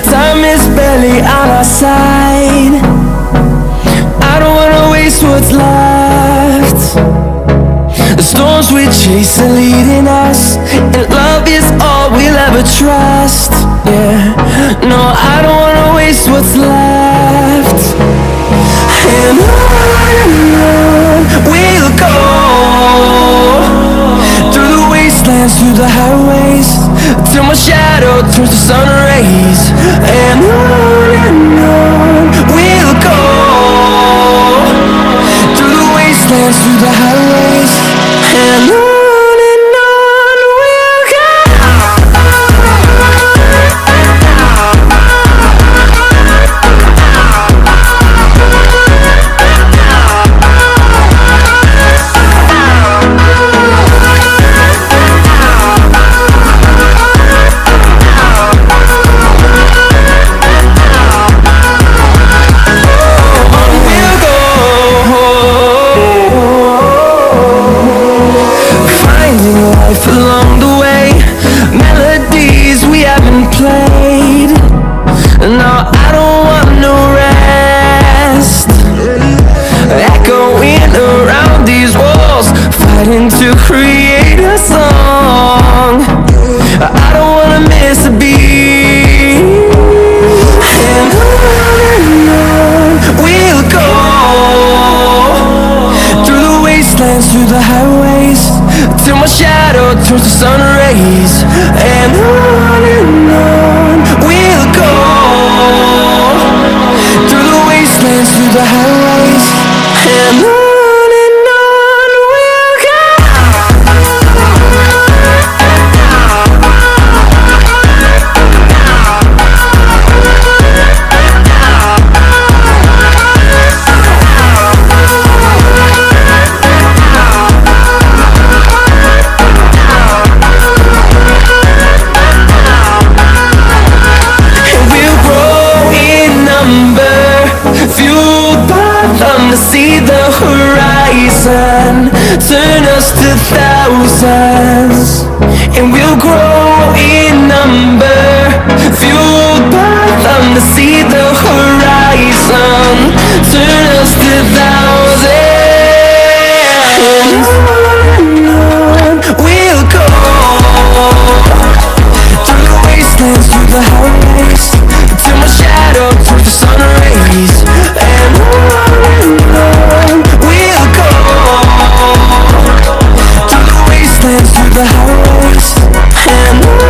Time is barely on our side. I don't wanna waste what's left. The storms we chase are leading us, and love is all we'll ever trust. Yeah, no, I don't wanna waste what's left. And on we'll go, through the wastelands, through the highways, till my shadow turns to sun rays. And on we'll go, through the wastelands, through the highways, and on. Along the way, melodies we haven't played. No, I don't want no rest. Echoing around these walls, fighting to create a song. I don't wanna miss a beat. And on we'll go, through the wastelands, through the highways, till my shadow turns to sun rays. And on we'll go, through the wastelands, through the highways, and on. To see the horizon turn us to thousands, and we'll grow in number, fueled by them. To see the horizon turn us to thousands, and on we'll go, through the wastelands, through the highways, till my shadow turns to sun rays. And on we'll go, through the wastelands, through the highways, and on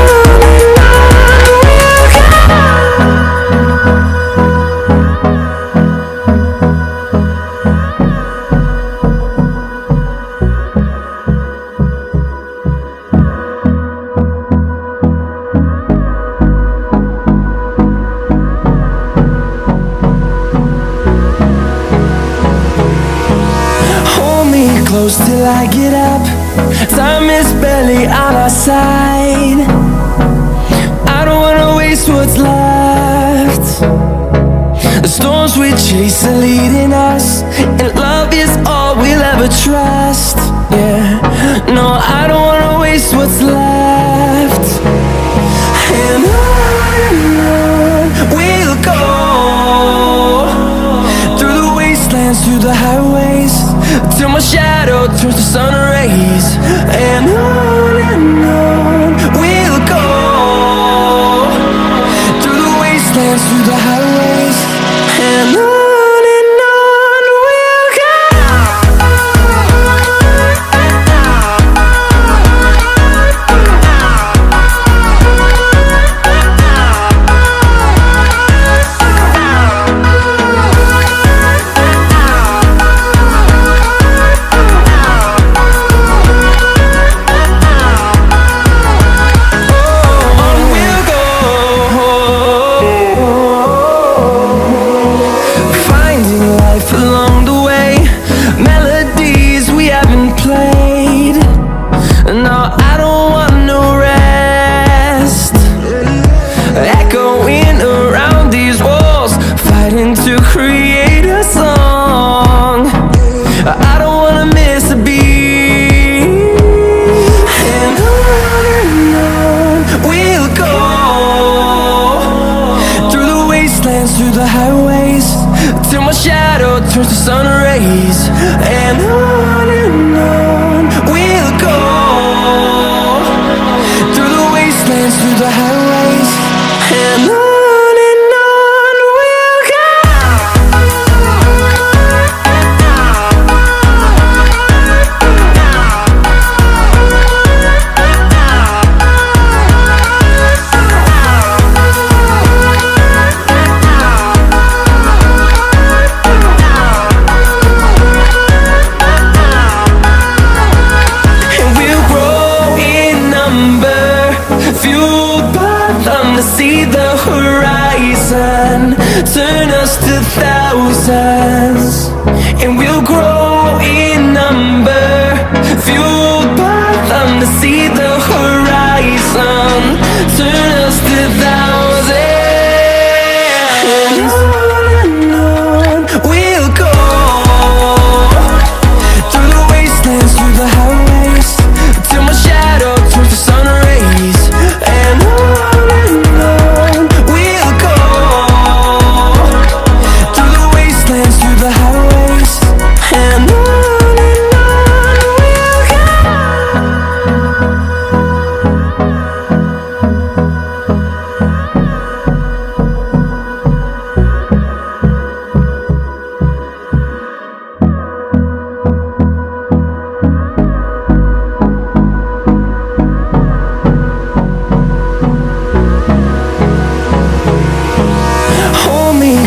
we'll close till I get up. Time is barely on our side. I don't wanna waste what's left. The storms we chase are leading us, and love is all we'll ever trust. Yeah, no, I don't wanna waste what's left. And on we'll go, through the wastelands, through the highways, till my shadow turns to sun rays. And on we'll go, through the wastelands, through the highways, and on. wastelands, through the highways, till my shadow turns to sun rays. And on we'll go, through the wastelands, through the highways, and on. To see the horizon turn us to thousands, and we'll grow in number, fueled by them. To see the horizon turn us to thousands, and on we'll go, through the wastelands, through the highways, till my shadow turns to sun rays. And on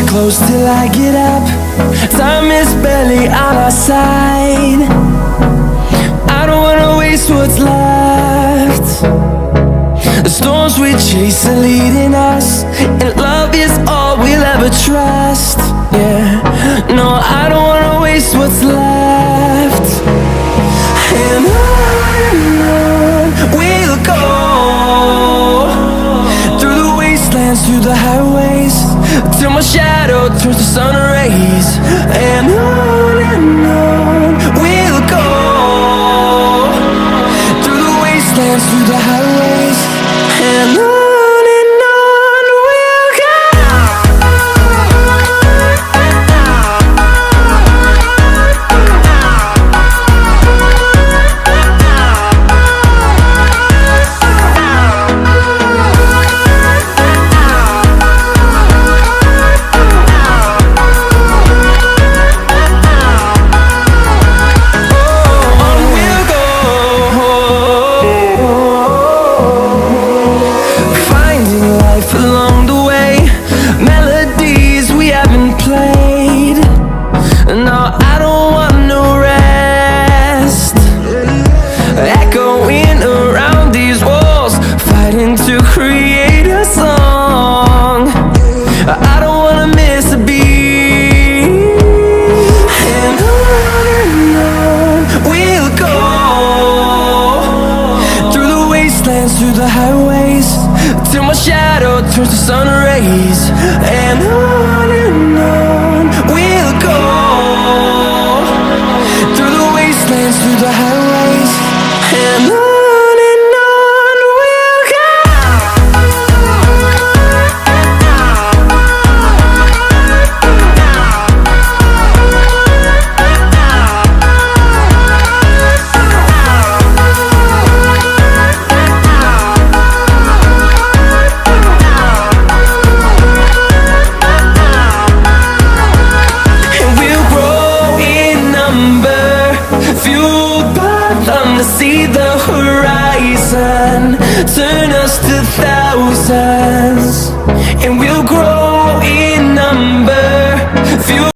close till I get up. Time is barely on our side. I don't wanna waste what's left. The storms we chase are leading us, and love is all we'll ever trust. Yeah, no, I don't wanna waste what's left. And on we'll go, through the wastelands, through the highways, till my shadow turns to sun rays. And on we'll go, through the wastelands, through the highways, and on. Along the way, melodies we haven't played. No, I don't want no rest. Echoing around these walls, fighting to create a song. I don't wanna miss a beat. And on we'll go, through the wastelands, through the highways, till my shadow turns to sun rays. And on we'll go, through the wastelands, through the highways, and on. To see the horizon turn us to thousands, and we'll grow in number, fuel